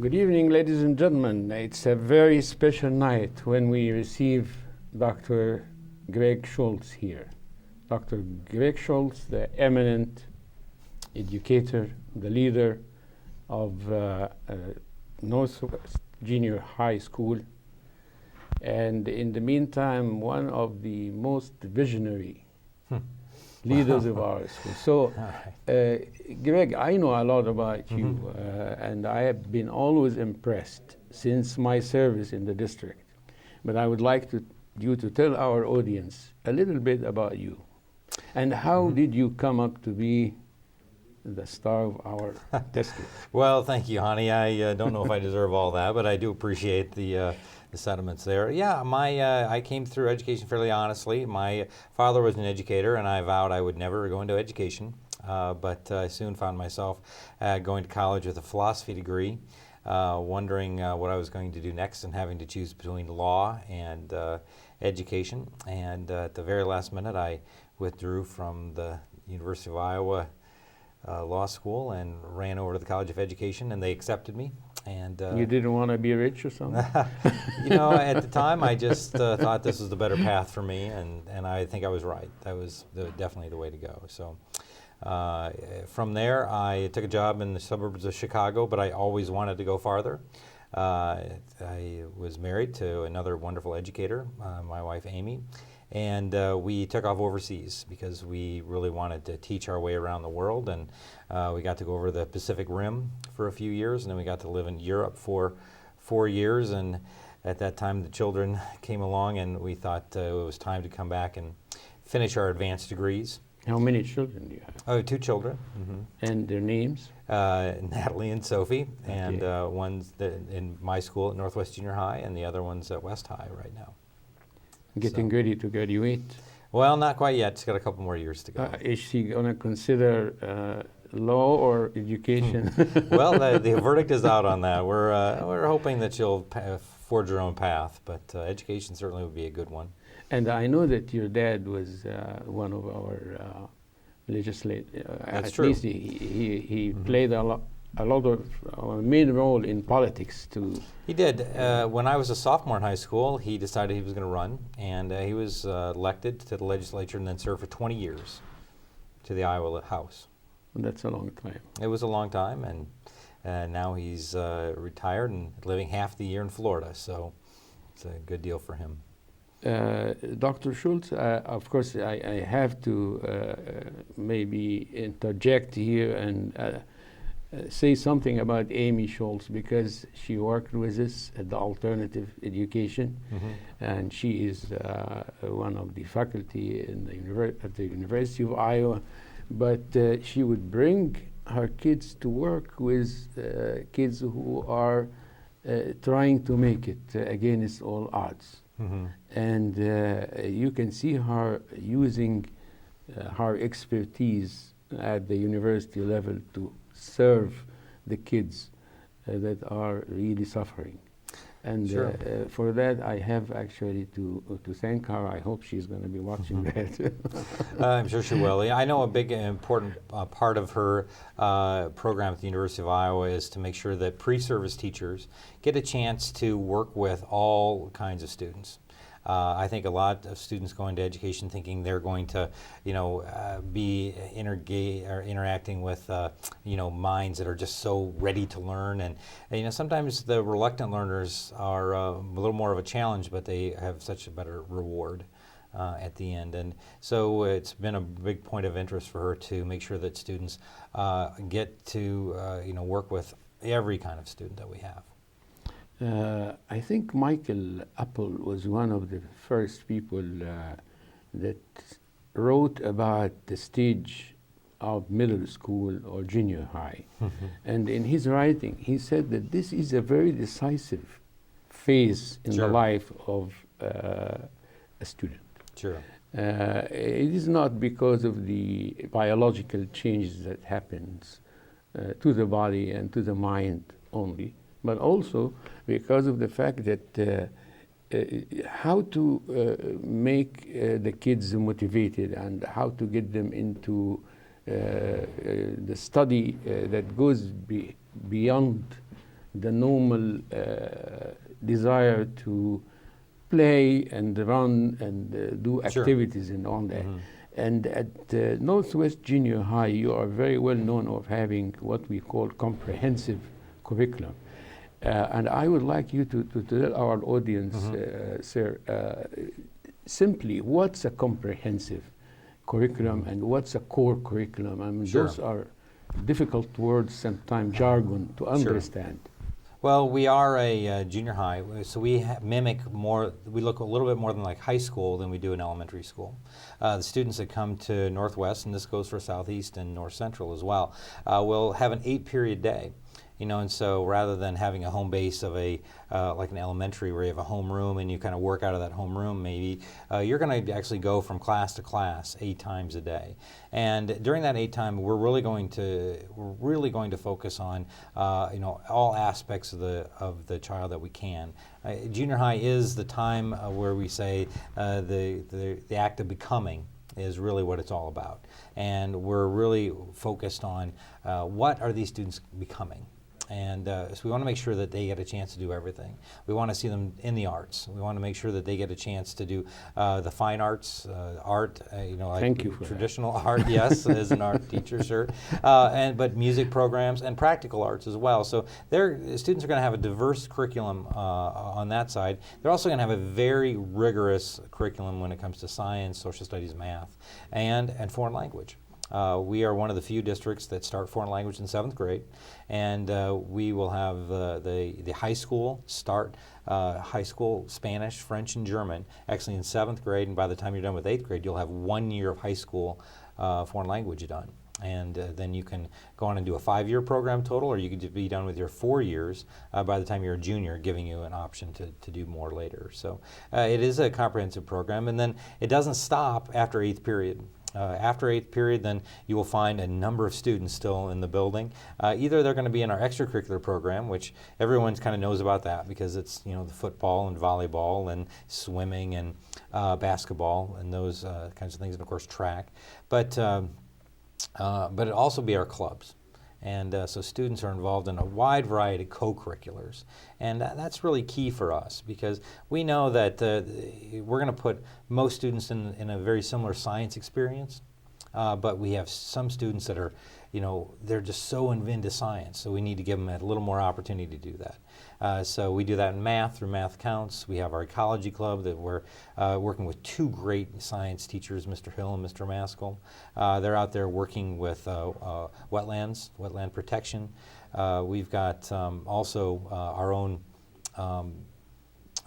Good evening, ladies and gentlemen. It's a very special night when we receive Dr. Gregg Shoultz here. Dr. Gregg Shoultz, the eminent educator, the leader of Northwest Junior High School, and in the meantime, one of the most visionary leaders of our school. So, Greg, I know a lot about you, and I have been always impressed since my service in the district. But I would like you to tell our audience a little bit about you. And how did you come up to be the star of our district? Well, thank you, Hani. I don't know if I deserve all that, but I do appreciate the sentiments there. Yeah, I came through education fairly honestly. My father was an educator, and I vowed I would never go into education. But I soon found myself going to college with a philosophy degree, wondering what I was going to do next and having to choose between law and education. And at the very last minute, I withdrew from the University of Iowa law school and ran over to the College of Education, and they accepted me. And you didn't want to be rich or something? You know, at the time, I just thought this was the better path for me, and I think I was right. That was definitely the way to go. So from there, I took a job in the suburbs of Chicago, but I always wanted to go farther. I was married to another wonderful educator, my wife Amy, and we took off overseas because we really wanted to teach our way around the world, and we got to go over the Pacific Rim for a few years, and then we got to live in Europe for 4 years, and at that time the children came along, and we thought it was time to come back and finish our advanced degrees. How many children do you have? Oh, 2 children. And their names? Natalie and Sophie, Okay. and one's in my school at Northwest Junior High, and the other one's at West High right now. Getting ready to graduate? Well, not quite yet. She's got a couple more years to go. Is she going to consider law or education? Well, the verdict is out on that. We're hoping that she'll forge her own path, but education certainly would be a good one. And I know that your dad was one of our legislators. That's at true. least he played a lot of a main role in politics too. He did. When I was a sophomore in high school, he decided he was going to run, and he was elected to the legislature and then served for 20 years to the Iowa House. That's a long time. It was a long time, and now he's retired and living half the year in Florida, so it's a good deal for him. Dr. Shoultz, of course, I have to maybe interject here and say something about Amy Shoultz, because she worked with us at the Alternative Education, and she is one of the faculty in at the University of Iowa. But she would bring her kids to work with kids who are trying to make it against all odds. And you can see her using her expertise at the university level to serve the kids that are really suffering. And Sure. For that, I have actually to thank her. I hope she's going to be watching that. I'm sure she will. I know a big important part of her program at the University of Iowa is to make sure that pre-service teachers get a chance to work with all kinds of students. I think a lot of students go into education thinking they're going to, be interacting with, minds that are just so ready to learn, and sometimes the reluctant learners are a little more of a challenge, but they have such a better reward at the end. And so it's been a big point of interest for her to make sure that students get to, work with every kind of student that we have. I think Michael Apple was one of the first people that wrote about the stage of middle school or junior high. And in his writing, he said that this is a very decisive phase in the life of a student. Sure. It is not because of the biological changes that happens to the body and to the mind only, but also because of the fact that how to make the kids motivated and how to get them into the study that goes beyond the normal desire to play and run and do Sure. activities and all that. And at Northwest Junior High, you are very well known of having what we call comprehensive curriculum. And I would like you to tell our audience, sir, simply what's a comprehensive curriculum and what's a core curriculum? I mean, Sure. those are difficult words, sometimes jargon to understand. Well, we are a junior high, so we mimic more, we look a little bit more than like high school than we do in elementary school. The students that come to Northwest, and this goes for Southeast and North Central as well, will have an 8-period day. You know, and so rather than having a home base of a like an elementary where you have a home room and you kind of work out of that home room, maybe you're going to actually go from class to class 8 times a day. And during that 8 time, we're really going to focus on you know, all aspects of the child that we can. Junior high is the time where we say the act of becoming is really what it's all about, and we're really focused on what are these students becoming. And so we want to make sure that they get a chance to do everything. We want to see them in the arts. We want to make sure that they get a chance to do the fine arts, art, you know, like Thank you for traditional art, yes, as an art teacher, sure. But music programs and practical arts as well. So students are going to have a diverse curriculum on that side. They're also going to have a very rigorous curriculum when it comes to science, social studies, math, and foreign language. We are one of the few districts that start foreign language in 7th grade, and we will have the high school start high school Spanish, French, and German actually in 7th grade, and by the time you're done with 8th grade, you'll have 1 year of high school foreign language done. And then you can go on and do a 5-year program total, or you could be done with your 4 years by the time you're a junior, giving you an option to do more later. So it is a comprehensive program, and then it doesn't stop after 8th period. After 8th period, then you will find a number of students still in the building. Either they're going to be in our extracurricular program, which everyone kind of knows about that because it's, you know, the football and volleyball and swimming and basketball and those kinds of things, and of course track. But it'll also be our clubs. And so students are involved in a wide variety of co-curriculars. And that's really key for us because we know that we're going to put most students in a very similar science experience, but we have some students that are, you know, they're just so into science, so we need to give them a little more opportunity to do that. So we do that in math through Math Counts. We have our ecology club that we're working with 2 great science teachers, Mr. Hill and Mr. Maskell. They're out there working with wetlands, wetland protection. We've got also our own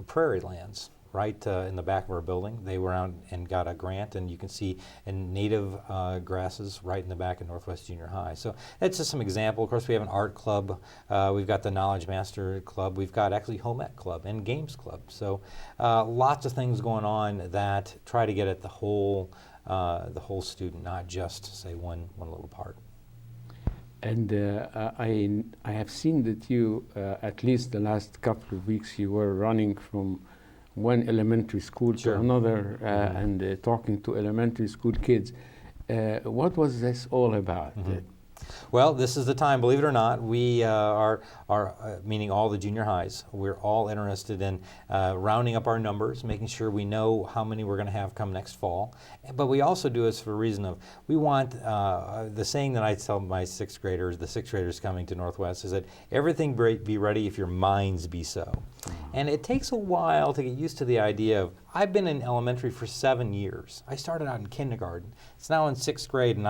prairie lands right in the back of our building. They were out and got a grant, and you can see native grasses right in the back of Northwest Junior High. So that's just some example. Of course, we have an art club. We've got the Knowledge Master Club. We've got actually Home Ec Club and Games Club. So lots of things going on that try to get at the whole student, not just say one little part. And I have seen that you, at least the last couple of weeks, you were running from one elementary school Sure. to another and talking to elementary school kids. What was this all about? Well, this is the time, believe it or not, we are meaning all the junior highs, we're all interested in rounding up our numbers, making sure we know how many we're going to have come next fall. But we also do this for a reason of, we want, the saying that I tell my 6th graders, the 6th graders coming to Northwest, is that everything be ready if your minds be so. And it takes a while to get used to the idea of, I've been in elementary for 7 years. I started out in kindergarten. It's now in 6th grade, and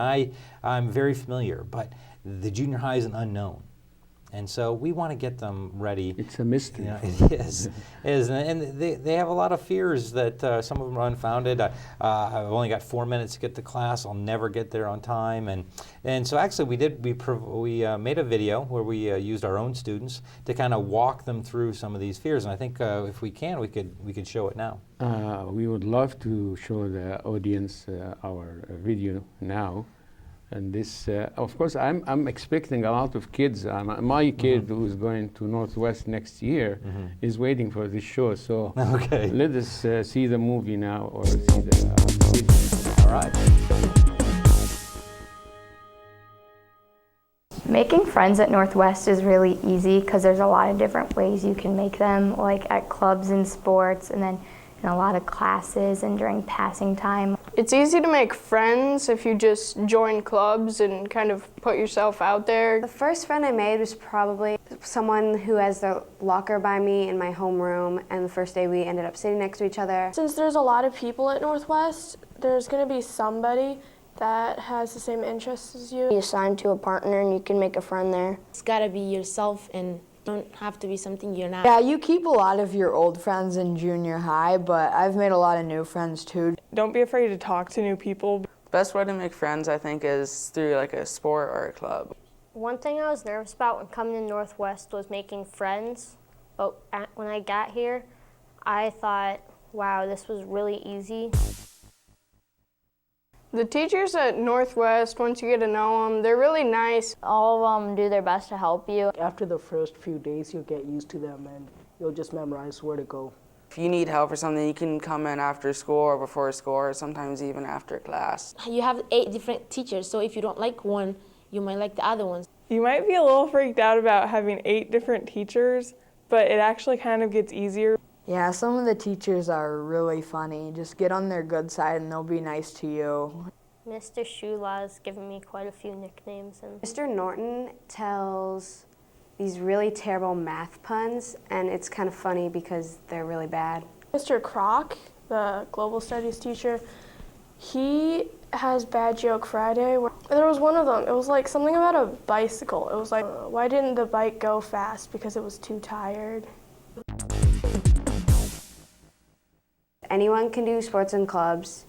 I'm very familiar, but the junior high is an unknown. And so we want to get them ready. It's a mystery. You know, it is. It is. And they have a lot of fears that some of them are unfounded. I've only got 4 minutes to get to class. I'll never get there on time. And so actually we made a video where we used our own students to kind of walk them through some of these fears. And I think if we can, we could show it now. We would love to show the audience our video now. And this, of course, I'm expecting a lot of kids. My kid who's going to Northwest next year is waiting for this show. So okay. Let us see the movie now, or see the video. All right. Making friends at Northwest is really easy because there's a lot of different ways you can make them, like at clubs and sports, and then in a lot of classes and during passing time. It's easy to make friends if you just join clubs and kind of put yourself out there. The first friend I made was probably someone who has their locker by me in my homeroom, and the first day we ended up sitting next to each other. Since there's a lot of people at Northwest, there's going to be somebody that has the same interests as you. You assign to a partner and you can make a friend there. It's gotta be yourself and don't have to be something you're not. Yeah, you keep a lot of your old friends in junior high, but I've made a lot of new friends too. Don't be afraid to talk to new people. Best way to make friends, I think, is through like a sport or a club. One thing I was nervous about when coming to Northwest was making friends, but when I got here, I thought, wow, this was really easy. The teachers at Northwest, once you get to know them, they're really nice. All of them do their best to help you. After the first few days, you'll get used to them and you'll just memorize where to go. If you need help or something, you can come in after school or before school or sometimes even after class. You have 8 different teachers, so if you don't like one, you might like the other ones. You might be a little freaked out about having 8 different teachers, but it actually kind of gets easier. Yeah, some of the teachers are really funny. Just get on their good side and they'll be nice to you. Mr. Shula has given me quite a few nicknames. And Mr. Norton tells these really terrible math puns, and it's kind of funny because they're really bad. Mr. Kroc, the global studies teacher, he has Bad Joke Friday. There was one of them. It was like something about a bicycle. It was like, why didn't the bike go fast? Because it was too tired. Anyone can do sports and clubs.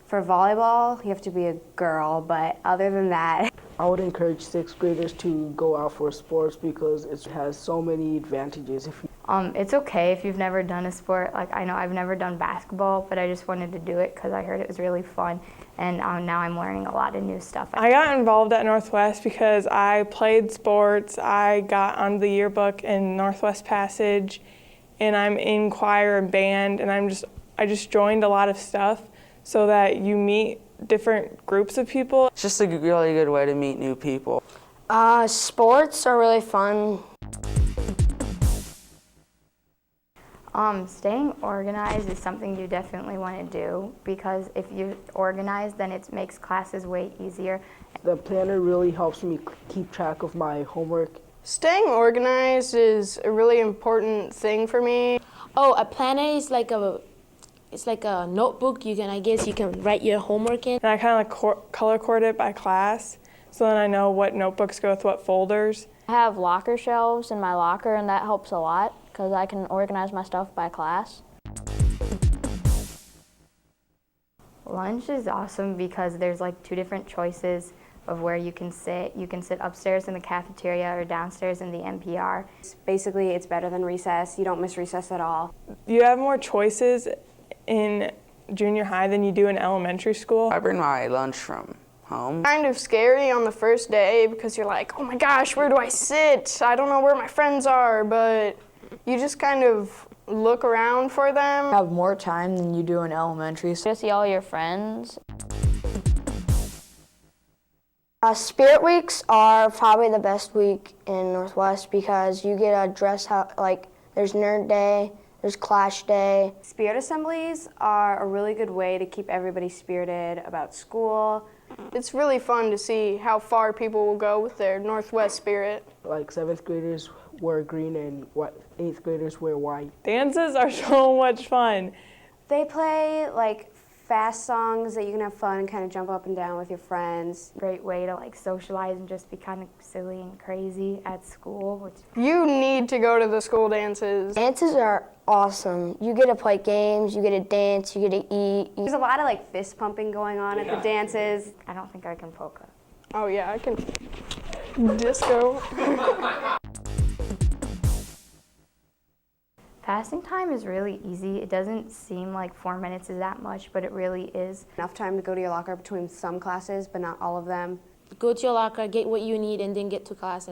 For volleyball, you have to be a girl, but other than that. I would encourage 6th graders to go out for sports because it has so many advantages. It's okay if you've never done a sport. Like, I know I've never done basketball, but I just wanted to do it because I heard it was really fun, and now I'm learning a lot of new stuff. I got involved at Northwest because I played sports. I got on the yearbook in Northwest Passage, and I'm in choir and band, and I just joined a lot of stuff so that you meet different groups of people. It's just a really good way to meet new people. Sports are really fun. Staying organized is something you definitely want to do because if you're organized, then it makes classes way easier. The planner really helps me keep track of my homework. Staying organized is a really important thing for me. Oh, a planner is like it's like a notebook. I guess you can write your homework in. And I kind of like color code it by class, so then I know what notebooks go with what folders. I have locker shelves in my locker, and that helps a lot because I can organize my stuff by class. Lunch is awesome because there's like 2 different choices of where you can sit. You can sit upstairs in the cafeteria or downstairs in the NPR. Basically, it's better than recess. You don't miss recess at all. You have more choices in junior high than you do in elementary school. I bring my lunch from home. Kind of scary on the first day because you're like, oh my gosh, where do I sit? I don't know where my friends are, but you just kind of look around for them. You have more time than you do in elementary. You see all your friends. Spirit weeks are probably the best week in Northwest because you get to dress how, like, there's Nerd Day, there's Clash Day. Spirit assemblies are a really good way to keep everybody spirited about school. It's really fun to see how far people will go with their Northwest spirit. Like 7th graders wear green and 8th graders wear white. Dances are so much fun. They play like fast songs that you can have fun and kind of jump up and down with your friends. Great way to like socialize and just be kind of silly and crazy at school. You need to go to the school dances. Dances are awesome. You get to play games, you get to dance, you get to eat. There's a lot of like fist pumping going on at the dances. I don't think I can polka. Oh yeah, I can disco. Passing time is really easy. It doesn't seem like 4 minutes is that much, but it really is. Enough time to go to your locker between some classes, but not all of them. Go to your locker, get what you need, and then get to class.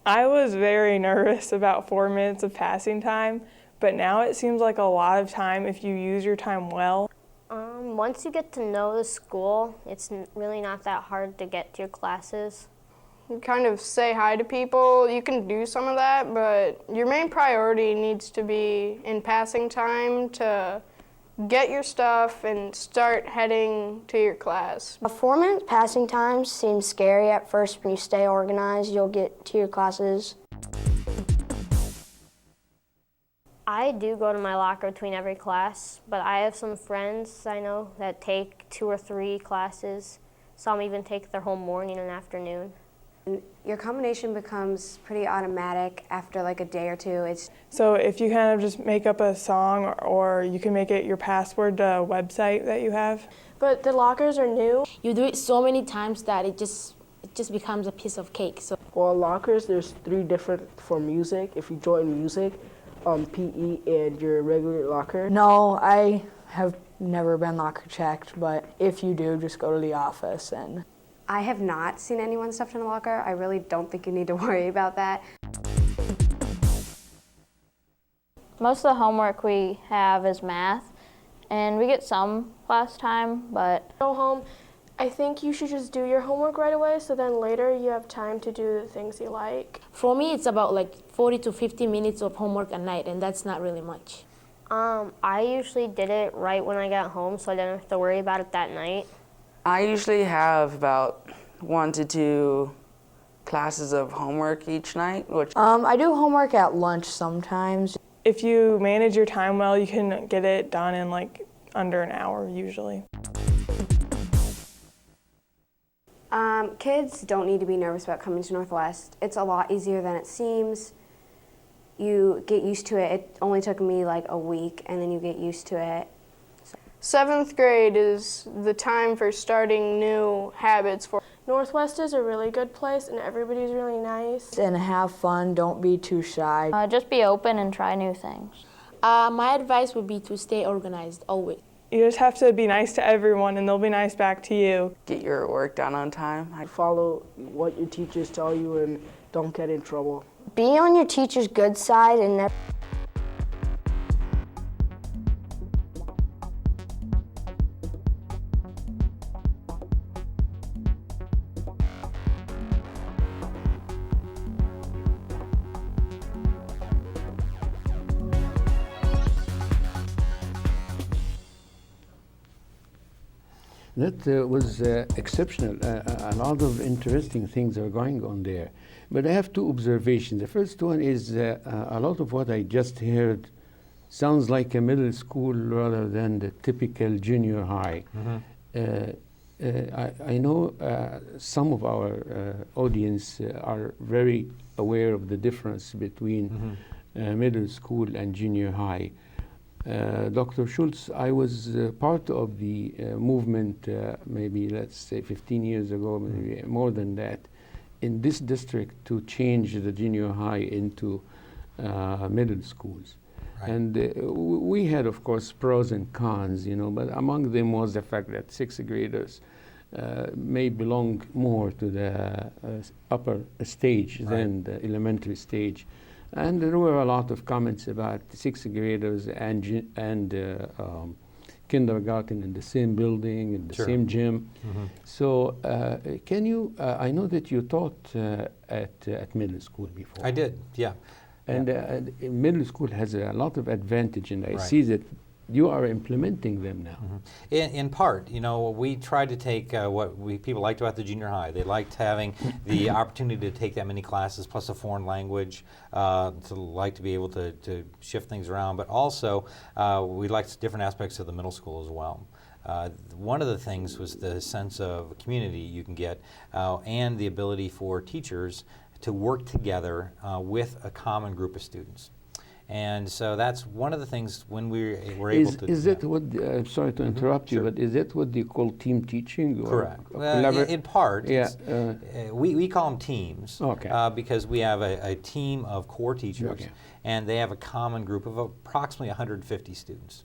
I was very nervous about 4 minutes of passing time, but now it seems like a lot of time if you use your time well. Once you get to know the school, it's really not that hard to get to your classes. kind of say hi to people. You can do some of that, but your main priority needs to be in passing time to get your stuff and start heading to your class. A 4-minute passing time seems scary at first. When you stay organized, you'll get to your classes. I do go to my locker between every class, but I have some friends I know that take 2 or 3 classes. Some even take their whole morning and afternoon. Your combination becomes pretty automatic after like a day or two. So if you kind of just make up a song, or you can make it your password to a website that you have. But the lockers are new. You do it so many times that it just becomes a piece of cake. So Well, lockers, there's 3 different for music. If you join music, PE, and your regular locker. No, I have never been locker checked, but if you do, just go to the office. And I have not seen anyone stuffed in a locker. I really don't think you need to worry about that. Most of the homework we have is math, and we get some class time, but Go home. I think you should just do your homework right away, so then later you have time to do the things you like. for me, it's about like 40 to 50 minutes of homework a night, and that's not really much. I usually did it right when I got home, so I didn't have to worry about it that night. I usually have about 1 to 2 classes of homework each night, which I do homework at lunch sometimes. If you manage your time well, you can get it done in like under an hour usually. Kids don't need to be nervous about coming to Northwest. It's a lot easier than it seems. You get used to it. It only took me like a week, and then you get used to it. 7th grade is the time for starting new habits for. Northwest is a really good place, and everybody's really nice. And have fun, don't be too shy. Just be open and try new things. My advice would be to stay organized always. You just have to be nice to everyone, and they'll be nice back to you. get your work done on time. Follow what your teachers tell you and don't get in trouble. Be on your teacher's good side and never. That was exceptional. A lot of interesting things are going on there. But I have 2 observations. The first one is a lot of what I just heard sounds like a middle school rather than the typical junior high. I know some of our audience are very aware of the difference between middle school and junior high. Dr. Shoultz, I was part of the movement maybe, let's say, 15 years ago, maybe more than that, in this district to change the junior high into middle schools. Right. And we had, of course, pros and cons, you know, but among them was the fact that 6th graders may belong more to the upper stage than the elementary stage. And there were a lot of comments about 6th graders and kindergarten in the same building, in the same gym. So can you, I know that you taught at middle school before. I did, yeah. And middle school has a lot of advantage, and I see that you are implementing them now. In part, you know, we tried to take what people liked about the junior high. They liked having the opportunity to take that many classes plus a foreign language, to be able to shift things around. But also, we liked different aspects of the middle school as well. One of the things was the sense of community you can get, and the ability for teachers to work together with a common group of students. And so that's one of the things when we were able to. Is that what, I'm sorry to interrupt you, but is that what you call team teaching? Correct. In part, we call them teams because we have a team of core teachers, and they have a common group of approximately 150 students.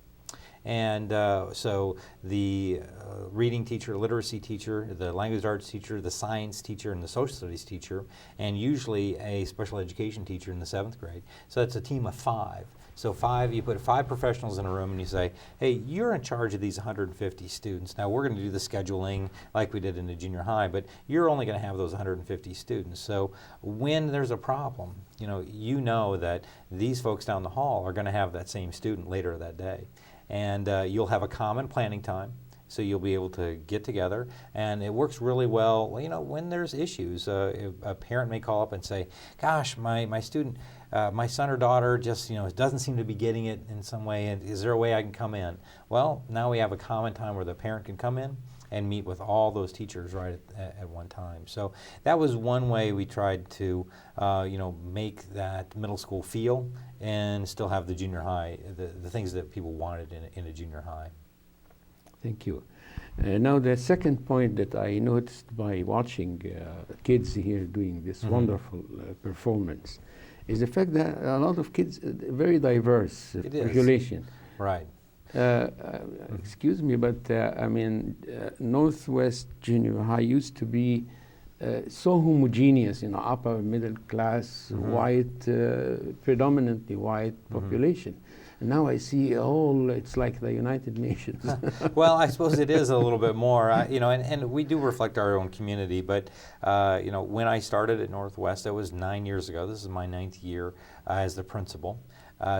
And so the reading teacher, literacy teacher, the language arts teacher, the science teacher, and the social studies teacher, and usually a special education teacher in the 7th grade. So that's a team of 5. So you put 5 professionals in a room and you say, hey, you're in charge of these 150 students. Now we're going to do the scheduling like we did in the junior high, but you're only going to have those 150 students. So when there's a problem, you know that these folks down the hall are going to have that same student later that day. And you'll have a common planning time. So you'll be able to get together, and it works really well. When there's issues, a parent may call up and say, "Gosh, my student, my son or daughter just doesn't seem to be getting it in some way. And is there a way I can come in?" Well, now we have a common time where the parent can come in and meet with all those teachers right at one time. So that was one way we tried to, make that middle school feel and still have the junior high, the things that people wanted in a junior high. Thank you. Now the second point that I noticed by watching kids here doing this wonderful performance is the fact that a lot of kids, very diverse population. Right. Excuse me, but Northwest Junior High used to be so homogeneous, upper middle class, white, predominantly white population. And now I see it's like the United Nations. Well, I suppose it is a little bit more, and we do reflect our own community, but, when I started at Northwest, that was 9 years ago. This is my 9th year as the principal.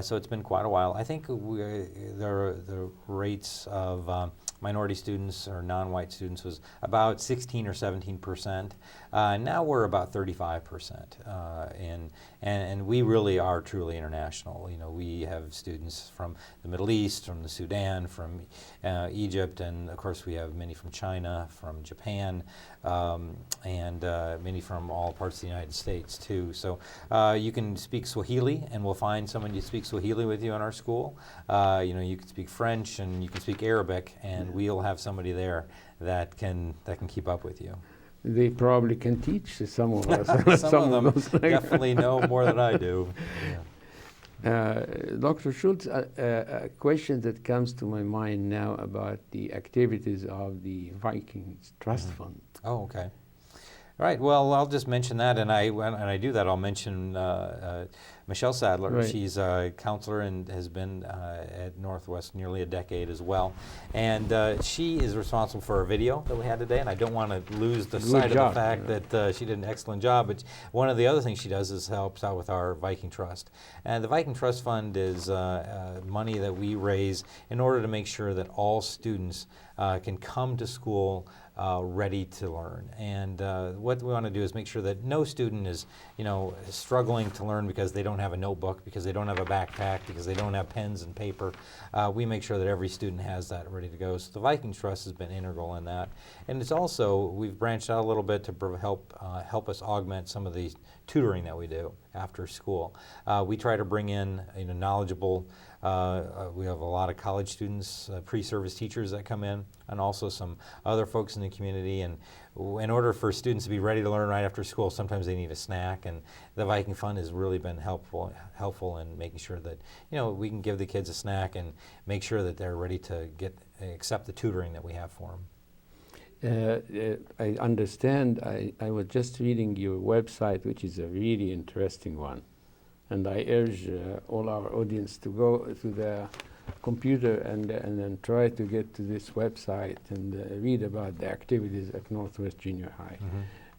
So it's been quite a while. I think the rates of minority students or non-white students was about 16 or 17%. Now we're about 35%, and we really are truly international. We have students from the Middle East, from the Sudan, from Egypt, and of course we have many from China, from Japan, and many from all parts of the United States too. So you can speak Swahili, and we'll find someone to speak Swahili with you in our school. You can speak French and you can speak Arabic, and we'll have somebody there that can keep up with you. They probably can teach some of us. some of them definitely know more than I do. Yeah. Dr. Shoultz, a question that comes to my mind now about the activities of the Vikings Trust Fund. Oh, okay. All right. Well, I'll just mention that, and when I do that, I'll mention Michelle Sadler. Right. She's a counselor and has been at Northwest nearly a decade as well. And she is responsible for our video that we had today, and I don't want to lose the sight of the fact that she did an excellent job. But one of the other things she does is helps out with our Viking Trust. And the Viking Trust Fund is money that we raise in order to make sure that all students can come to school ready to learn. And what we want to do is make sure that no student is, struggling to learn because they don't have a notebook, because they don't have a backpack, because they don't have pens and paper. We make sure that every student has that ready to go. So the Viking Trust has been integral in that. And it's also, we've branched out a little bit to help us augment some of the tutoring that we do after school. We try to bring in knowledgeable, we have a lot of college students, pre-service teachers that come in, and also some other folks in the community. And in order for students to be ready to learn right after school, sometimes they need a snack, and the Viking Fund has really been helpful in making sure that we can give the kids a snack and make sure that they're ready to accept the tutoring that we have for them. I understand. I was just reading your website, which is a really interesting one. And I urge all our audience to go to the computer and then try to get to this website and read about the activities at Northwest Junior High.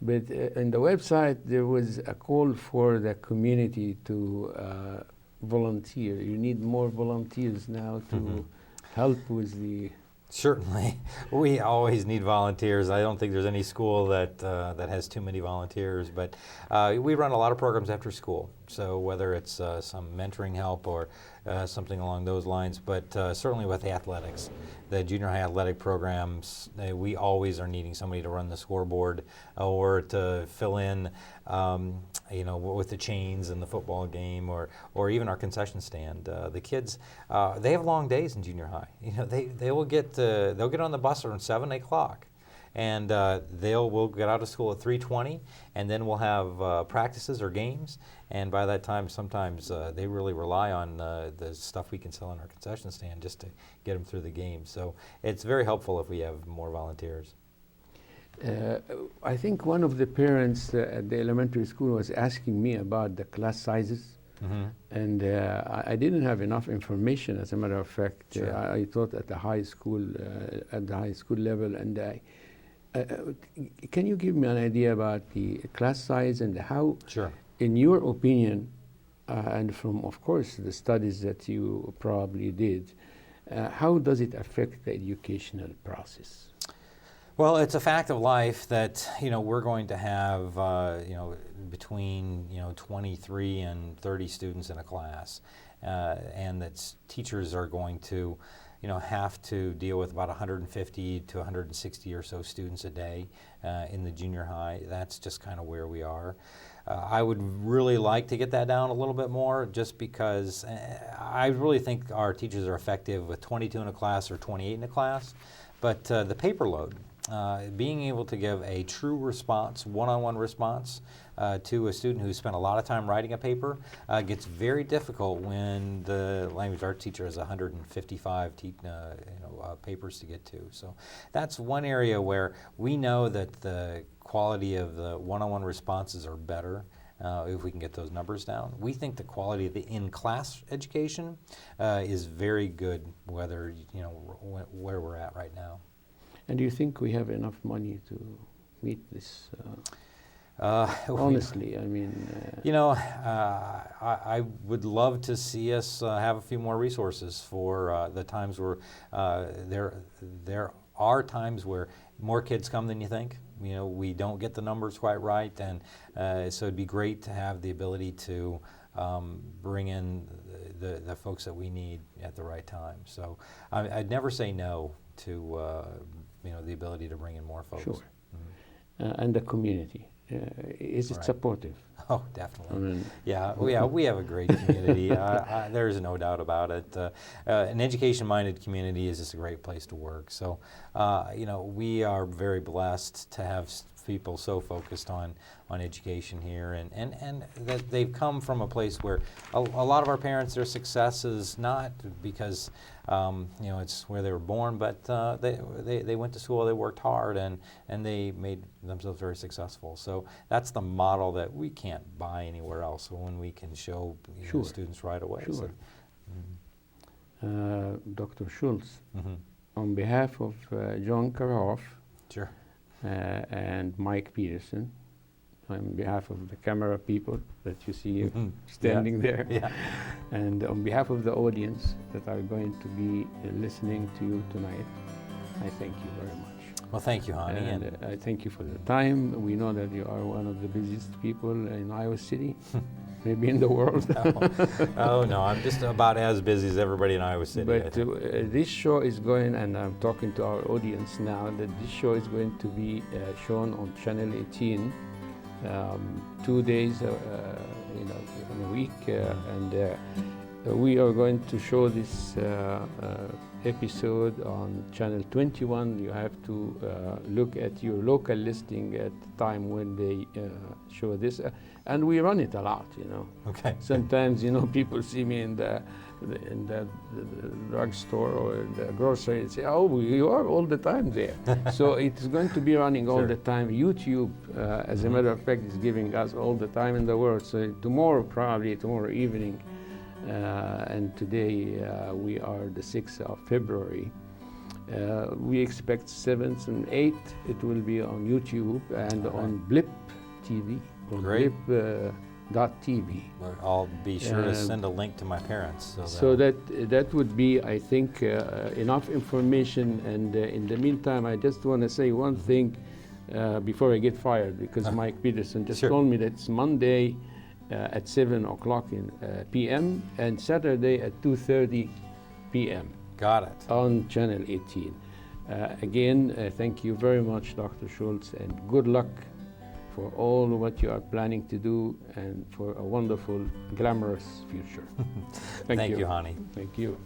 But in the website, there was a call for the community to volunteer. You need more volunteers now to help with the... Certainly. We always need volunteers. I don't think there's any school that has too many volunteers, but we run a lot of programs after school. So whether it's some mentoring help or something along those lines, but certainly with the athletics, the junior high athletic programs, we always are needing somebody to run the scoreboard or to fill in, with the chains in the football game, or even our concession stand. The kids, they have long days in junior high. They'll get on the bus around 7, 8 o'clock. and we'll get out of school at 3:20, and then we'll have practices or games. And by that time, sometimes they really rely on the stuff we can sell in our concession stand just to get them through the game. So it's very helpful if we have more volunteers. I think one of the parents at the elementary school was asking me about the class sizes. And I didn't have enough information, as a matter of fact. Sure. I taught at the high school, level, and can you give me an idea about the class size and how, Sure. in your opinion, and from, of course, the studies that you probably did, how does it affect the educational process? Well, it's a fact of life that we're going to have between 23 and 30 students in a class, and that teachers are going to have to deal with about 150 to 160 or so students a day in the junior high. That's just kind of where we are. I would really like to get that down a little bit more, just because I really think our teachers are effective with 22 in a class or 28 in a class, but the paper load. Being able to give a true response, one-on-one response to a student who spent a lot of time writing a paper gets very difficult when the language arts teacher has 155 papers to get to. So that's one area where we know that the quality of the one-on-one responses are better if we can get those numbers down. We think the quality of the in-class education is very good, whether where we're at right now. And do you think we have enough money to meet this? Honestly, I mean... I would love to see us have a few more resources for the times where there are times where more kids come than you think. We don't get the numbers quite right, and so it'd be great to have the ability to bring in the folks that we need at the right time. So I'd never say no to the ability to bring in more folks. Sure. And the community, is it supportive? Oh, definitely. I mean, we have a great community. There's no doubt about it. An education-minded community is just a great place to work. So, we are very blessed to have people so focused on education here, and that they've come from a place where a lot of our parents, their success is not because it's where they were born, but they went to school, they worked hard, and they made themselves very successful. So that's the model that we can't buy anywhere else when we can show Sure. students right away. Sure. So, Dr. Shoultz, on behalf of John Karoff, sure. And Mike Peterson, on behalf of the camera people that you see standing there, and on behalf of the audience that are going to be listening to you tonight, I thank you very much. Well, thank you, Hani. And I thank you for the time. We know that you are one of the busiest people in Iowa City, maybe in the world. No, I'm just about as busy as everybody in Iowa City. But this show is going, and I'm talking to our audience now, that this show is going to be shown on Channel 18 2 days in a week, and we are going to show this episode on Channel 21. You have to look at your local listing at the time when they show this, and we run it a lot. Okay. Sometimes people see me in the drugstore or the grocery and say, "Oh, you are all the time there." So it's going to be running all the time. YouTube, as a matter of fact, is giving us all the time in the world. So tomorrow evening, and today we are the 6th of February. We expect 7th and 8th. It will be on YouTube and on Blip TV. Great. Blip.tv. I'll be sure to send a link to my parents. So that would be, I think, enough information. And in the meantime, I just want to say one thing before I get fired, because Mike Peterson just told me that it's Monday at 7 o'clock p.m. and Saturday at 2:30 p.m. Got it. On Channel 18. Again, thank you very much, Dr. Shoultz, and good luck for all what you are planning to do and for a wonderful, glamorous future. Thank you, Hani. Thank you.